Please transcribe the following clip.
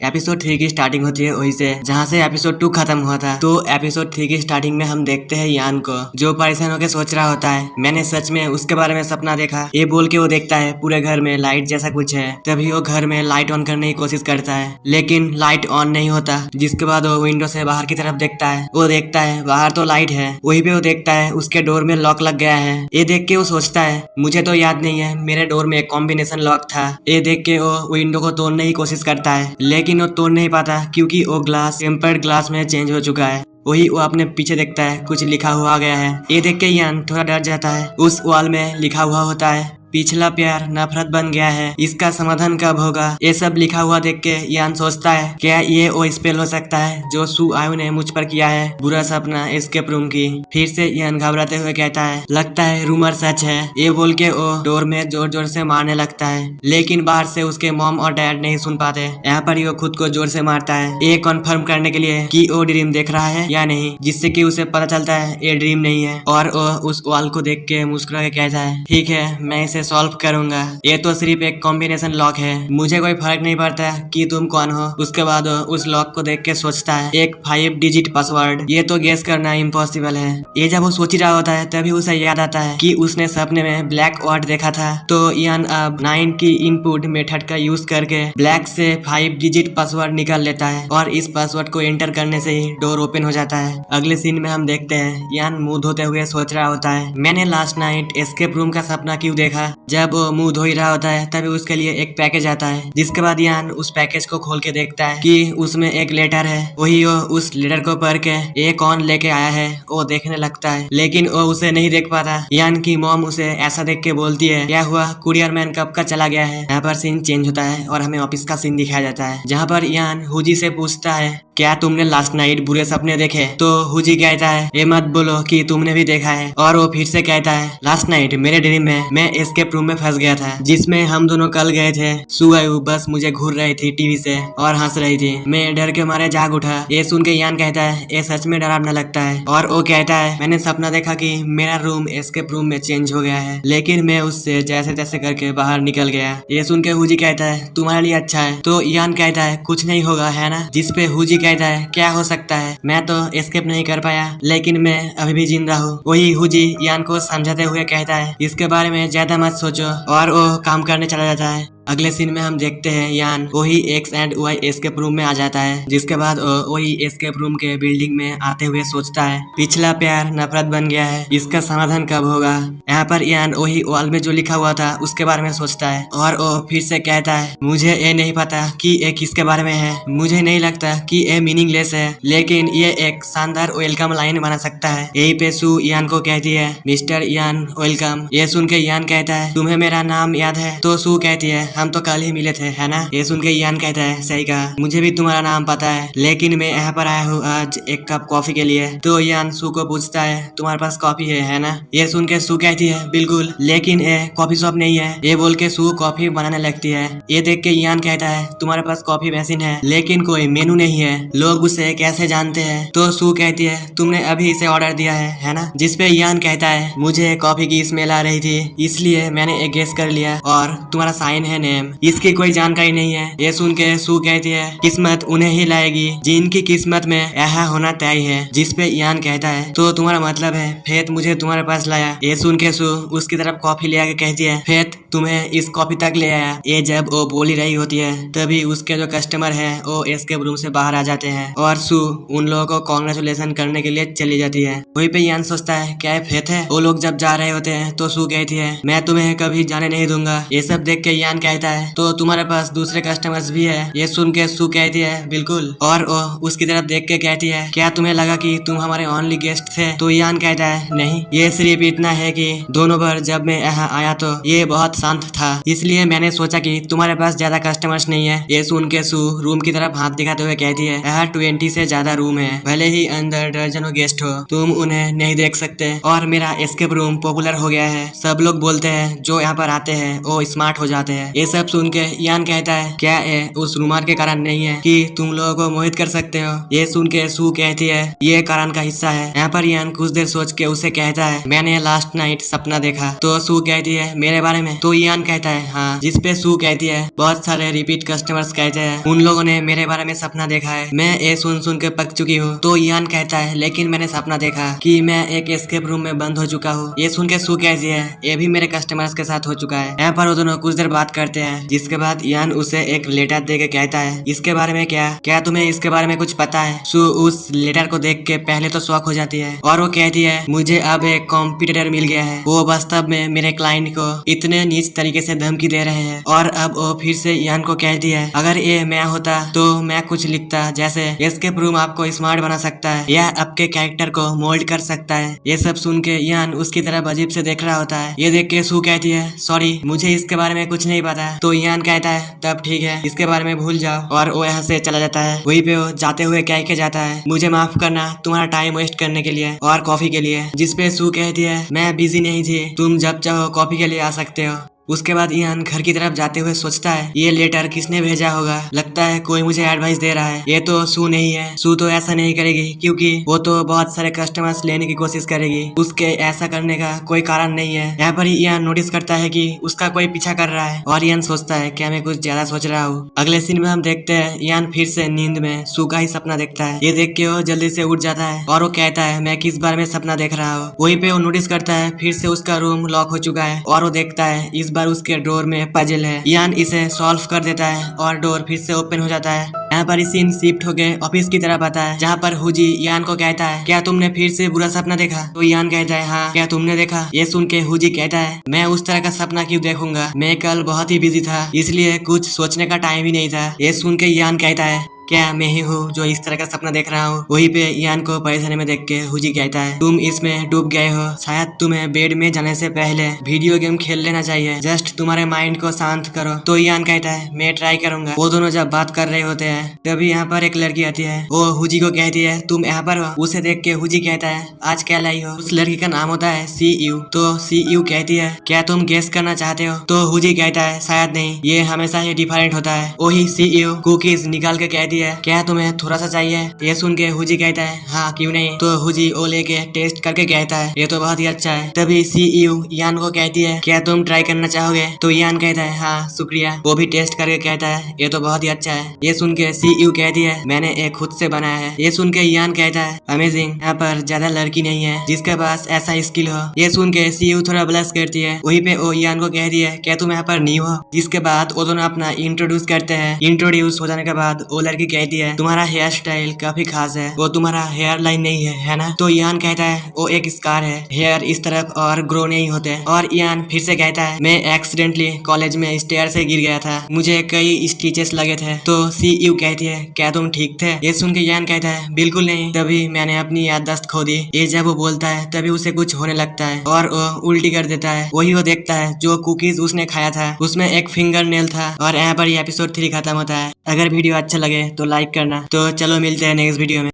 Episode 3 की starting होती है वहीं से जहाँ से एपिसोड 2 खत्म हुआ था। तो एपिसोड 3 की स्टार्टिंग में हम देखते हैं यान को जो परेशान होकर सोच रहा होता है मैंने सच में उसके बारे में सपना देखा। ये बोल के वो देखता है पूरे घर में लाइट जैसा कुछ है। तभी वो घर में लाइट ऑन करने की कोशिश करता है लेकिन लाइट ऑन नहीं होता। जिसके बाद वो विंडो से बाहर की तरफ देखता है। वो देखता है बाहर तो लाइट है, वहीं पे वो देखता है उसके डोर में लॉक लग गया है। ये देख के वो सोचता है मुझे तो याद नहीं है मेरे डोर में एक कॉम्बिनेशन लॉक था। ये देख के वो विंडो को तोड़ने की कोशिश करता है लेकिन वो तोड़ नहीं पाता क्योंकि वो ग्लास टेम्पर्ड ग्लास में चेंज हो चुका है। वही वो अपने पीछे देखता है कुछ लिखा हुआ आ गया है। ये देख के यान थोड़ा डर जाता है। उस वॉल में लिखा हुआ होता है पिछला प्यार नफरत बन गया है, इसका समाधान कब होगा। ये सब लिखा हुआ देख के यान सोचता है क्या ये वो स्पेल हो सकता है जो सू आयु ने मुझ पर किया है, बुरा सपना एस्केप रूम की। फिर से यान घबराते हुए कहता है लगता है रूमर सच है। ये बोल के वो डोर में जोर जोर से मारने लगता है लेकिन बाहर से उसके मॉम और डैड नहीं सुन पाते। यहाँ पर ही वो खुद को जोर से मारता है ये कन्फर्म करने के लिए कि वो ड्रीम देख रहा है या नहीं, जिससे कि उसे पता चलता है ये ड्रीम नहीं है। और वो उस वॉल को देख के मुस्कुरा के कहता है ठीक है मैं इसे सॉल्व करूंगा, ये तो सिर्फ एक कॉम्बिनेशन लॉक है, मुझे कोई फर्क नहीं पड़ता कि तुम कौन हो। उसके बाद उस लॉक को देख के सोचता है एक 5 डिजिट पासवर्ड, ये तो गेस करना इम्पॉसिबल है। ये जब वो सोच ही रहा होता है तभी उसे याद आता है कि उसने सपने में ब्लैक वर्ड देखा था। तो यान अब 9 की इनपुट मेथड का यूज करके ब्लैक से 5 डिजिट पासवर्ड निकाल लेता है और इस पासवर्ड को एंटर करने से ही डोर ओपन हो जाता है। अगले सीन में हम देखते हैं यान मुंह धोते हुए सोच रहा होता है मैंने लास्ट नाइट एस्केप रूम का सपना क्यों देखा। जब वो मुंह धो ही रहा होता है तभी उसके लिए एक पैकेज आता है। जिसके बाद यान उस पैकेज को खोल के देखता है कि उसमें एक लेटर है। वही वो उस लेटर को पढ़ के ये कौन लेके आया है वो देखने लगता है लेकिन वो उसे नहीं देख पाता। यान की मॉम उसे ऐसा देख के बोलती है क्या हुआ कुरियर मैन कब का चला गया है। यहाँ पर सीन चेंज होता है और हमें ऑफिस का सीन दिखाया जाता है जहाँ पर यान हुजी से पूछता है क्या तुमने लास्ट नाइट बुरे सपने देखे। तो हुजी कहता है ये मत बोलो कि तुमने भी देखा है। और वो फिर से कहता है लास्ट नाइट मेरे ड्रीम में मैं एस्केप रूम में फंस गया था जिसमें हम दोनों कल गए थे। सुआयु बस मुझे घूर रही थी टीवी से और हंस रही थी, मैं डर के मारे जाग उठा। ये सुन के यान कहता है ये सच में डरावना लगता है। और वो कहता है मैंने सपना देखा कि मेरा रूम एस्केप रूम में चेंज हो गया है लेकिन मैं उससे जैसे तैसे करके बाहर निकल गया। ये सुन के हुजी कहता है तुम्हारे लिए अच्छा है। तो यान कहता है कुछ नहीं होगा है ना। जिसपे हुजी कहता है क्या हो सकता है, मैं तो एस्केप नहीं कर पाया लेकिन मैं अभी भी जिंदा हूँ। वही हुजी यान को समझाते हुए कहता है इसके बारे में ज्यादा मत सोचो और वो काम करने चला जाता है। अगले सीन में हम देखते हैं यान वही X and Y escape room में आ जाता है। जिसके बाद वही एस्केप रूम के बिल्डिंग में आते हुए सोचता है पिछला प्यार नफरत बन गया है, इसका समाधान कब होगा। यहाँ पर यान वही वॉल में जो लिखा हुआ था उसके बारे में सोचता है और वो फिर से कहता है मुझे ये नहीं पता कि ये किसके बारे में है, मुझे नहीं लगता कि ये मीनिंगलेस है लेकिन ये एक शानदार वेलकम लाइन बना सकता है। यही पे सू यान को कहती है मिस्टर यान वेलकम। ये सुन के यान कहता है तुम्हें मेरा नाम याद है। तो सू कहती है हम तो कल ही मिले थे है ना। ये सुन के यान कहता है सही कहा, मुझे भी तुम्हारा नाम पता है लेकिन मैं यहाँ पर आया हूँ आज एक कप कॉफी के लिए। तो यान सू को पूछता है तुम्हारे पास कॉफी है ना। ये सुन के सू कहती है बिल्कुल, लेकिन ये कॉफी शॉप नहीं है। ये बोल के सू कॉफी बनाने लगती है। ये देख के यान कहता है तुम्हारे पास कॉफी मशीन है लेकिन कोई मेनू नहीं है, लोग उसे कैसे जानते हैं। तो सू कहती है तुमने अभी इसे ऑर्डर दिया है ना। जिसपे यान कहता है मुझे कॉफी की स्मेल आ रही थी इसलिए मैंने एक गेस कर लिया और तुम्हारा साइन है नेम, इसकी कोई जानकारी नहीं है। ये सुन के सू कहती है किस्मत उन्हें ही लाएगी जिनकी किस्मत में यह होना तय है। जिसपे यान कहता है तो तुम्हारा मतलब है फेथ मुझे तुम्हारे पास लाया। ये सुन के सू उसकी तरफ कॉफी ले आके कहती है फेथ तुम्हें इस कॉफी तक ले आया। ये जब वो बोल ही रही होती है तभी उसके जो कस्टमर है वो एस्केप रूम से बाहर आ जाते हैं और सू उन लोगों को कांग्रेचुलेशन करने के लिए चली जाती है। वहीं पे यान सोचता है क्या फेथ है। वो लोग जब जा रहे होते हैं तो सू कहती है मैं तुम्हें कभी जाने नहीं दूंगा। ये सब देख के यान कहता है तो तुम्हारे पास दूसरे कस्टमर्स भी है। ये सुन के सू कहती है बिल्कुल, और वो उसकी तरफ देख के कहती है क्या तुम्हें लगा कि तुम हमारे ओनली गेस्ट थे। तो यान कहता है नहीं, ये सिर्फ इतना है कि दोनों बार जब मैं यहाँ आया तो ये बहुत शांत था इसलिए मैंने सोचा कि तुम्हारे पास ज्यादा कस्टमर्स नहीं है। ये सुन के सू रूम की तरफ हाथ दिखाते हुए कहती है यहाँ 20 से ज्यादा रूम है, भले ही अंदर दर्जनों गेस्ट हो तुम उन्हें नहीं देख सकते और मेरा एस्केप रूम पॉपुलर हो गया है। सब लोग बोलते हैं जो यहाँ पर आते हैं वो स्मार्ट हो जाते हैं। ये सब सुन के यान कहता है क्या ये उस रूमार के कारण नहीं है कि तुम लोगों को मोहित कर सकते हो। ये सुन के सू कहती है ये कारण का हिस्सा है। यहाँ पर यान कुछ देर सोच के उसे कहता है मैंने लास्ट नाइट सपना देखा। तो सू कहती है मेरे बारे में। तो यान कहता है हाँ। जिसपे सू कहती है बहुत सारे रिपीट कस्टमर्स कहते हैं उन लोगों ने मेरे बारे में सपना देखा है। मैं ये सुन के पक चुकी हूँ। तो यान कहता है लेकिन मैंने सपना देखा कि मैं एक एस्केप रूम में बंद हो चुका हूँ। ये सुन के सू कहती है ये भी मेरे कस्टमर्स के साथ हो चुका है। यहाँ पर वो दोनों कुछ देर बात करते हैं जिसके बाद यान उसे एक लेटर दे के कहता है इसके बारे में क्या तुम्हें इसके बारे में कुछ पता है। सू उस लेटर को देख के पहले तो शॉक हो जाती है और वो कहती है मुझे अब एक कॉम्पिटिटर मिल गया है। वो वास्तव में मेरे क्लाइंट को इतने नीच तरीके से धमकी दे रहे हैं। और अब वो फिर से यान को कहती है अगर ये मैं होता तो मैं कुछ लिखता जैसे एस्केप रूम आपको स्मार्ट बना सकता है या आपके कैरेक्टर को मोल्ड कर सकता है। ये सब सुन के यान उसकी तरफ अजीब से देख रहा होता है। ये देख के सू कहती है सॉरी मुझे इसके बारे में कुछ नहीं पता। तो यान कहता है तब ठीक है इसके बारे में भूल जाओ। और वो यहाँ से चला जाता है। वहीं पे वो जाते हुए कह के जाता है मुझे माफ करना तुम्हारा टाइम वेस्ट करने के लिए और कॉफी के लिए। जिसपे सू कहती है मैं बिजी नहीं थी तुम जब चाहो कॉफी के लिए आ सकते हो। उसके बाद यान घर की तरफ जाते हुए सोचता है ये लेटर किसने भेजा होगा। लगता है कोई मुझे एडवाइस दे रहा है। ये तो सू नहीं है। सू तो ऐसा नहीं करेगी क्योंकि वो तो बहुत सारे कस्टमर्स लेने की कोशिश करेगी। उसके ऐसा करने का कोई कारण नहीं है। यहाँ पर यान नोटिस करता है कि उसका कोई पीछा कर रहा है और यान सोचता है क्या मैं कुछ ज्यादा सोच रहा हूँ। अगले सीन में हम देखते हैं यान फिर से नींद में सू का ही सपना देखता है। ये देख के वो जल्दी से उठ जाता है और वो कहता है मैं किस बारे में सपना देख रहा हूँ। वहीं पे वो नोटिस करता है फिर से उसका रूम लॉक हो चुका है और वो देखता है इस बार उसके डोर में पजल है। यान इसे सॉल्व कर देता है और डोर फिर से ओपन हो जाता है। यहाँ पर सीन शिफ्ट होके ऑफिस की तरफ आता है जहाँ पर हुजी यान को कहता है क्या तुमने फिर से बुरा सपना देखा। तो यान कहता है हाँ क्या तुमने देखा। ये सुन के हुजी कहता है मैं उस तरह का सपना क्यों देखूंगा मैं कल बहुत ही बिजी था इसलिए कुछ सोचने का टाइम ही नहीं था। ये सुन के यान कहता है क्या मैं ही हूँ जो इस तरह का सपना देख रहा हूँ। वहीं पे यान को परेशानी में देख के हुजी कहता है तुम इसमें डूब गए हो। शायद तुम्हें बेड में जाने से पहले वीडियो गेम खेल लेना चाहिए जस्ट तुम्हारे माइंड को शांत करो। तो यान कहता है मैं ट्राई करूंगा। वो दोनों जब बात कर रहे होते हैं तभी यहाँ पर एक लड़की आती है। वो हुजी को कहती है तुम यहाँ पर हो। उसे देख के हुजी कहता है आज क्या लाई हो। उस लड़की का नाम होता है CU। तो CU कहती है क्या तुम गेस करना चाहते हो। तो हुजी कहता है शायद नहीं ये हमेशा ही डिफरेंट होता है। वही CU कुकीज निकाल के कहती है क्या तुम्हें थोड़ा सा चाहिए। ये सुन के हुजी कहता है हाँ क्यों नहीं। तो हुजी ओ लेके टेस्ट करके कहता है ये तो बहुत ही अच्छा है। तभी CU यान को कहती है क्या तुम ट्राई करना चाहोगे। तो यान कहता है हाँ शुक्रिया। वो भी टेस्ट करके कहता है ये तो बहुत ही अच्छा है। ये सुन के CU कहती है मैंने एक खुद से बनाया है। ये सुन के यान कहता है अमेजिंग यहाँ पर ज्यादा लड़की नहीं है जिसके पास ऐसा स्किल हो। ये सुन के CU थोड़ा ब्लश करती है। वहीं पे वो यान को कहती है क्या तुम यहाँ पर न्यू हो। जिसके बाद वो दोनों अपना इंट्रोड्यूस करते हैं। इंट्रोड्यूस हो जाने के बाद वो लड़की कहती है तुम्हारा हेयर स्टाइल काफी खास है। वो तुम्हारा हेयर लाइन नहीं है ना। तो यान कहता है वो एक स्कार है हेयर इस तरफ और ग्रो नहीं होते। और यान फिर से कहता है मैं एक्सीडेंटली कॉलेज में स्टेयर से गिर गया था मुझे कई स्टिचेस लगे थे। तो CU कहती है क्या तुम ठीक थे। ये सुन के यान कहता है बिल्कुल नहीं तभी मैंने अपनी याददाश्त खो दी। ये जब वो बोलता है तभी उसे कुछ होने लगता है और वो उल्टी कर देता है। वही वो देखता है जो कुकीज उसने खाया था उसमें एक फिंगर नेल था। और यहाँ पर एपिसोड 3 खत्म होता है। अगर वीडियो अच्छा लगे तो लाइक करना। तो चलो मिलते हैं नेक्स्ट वीडियो में।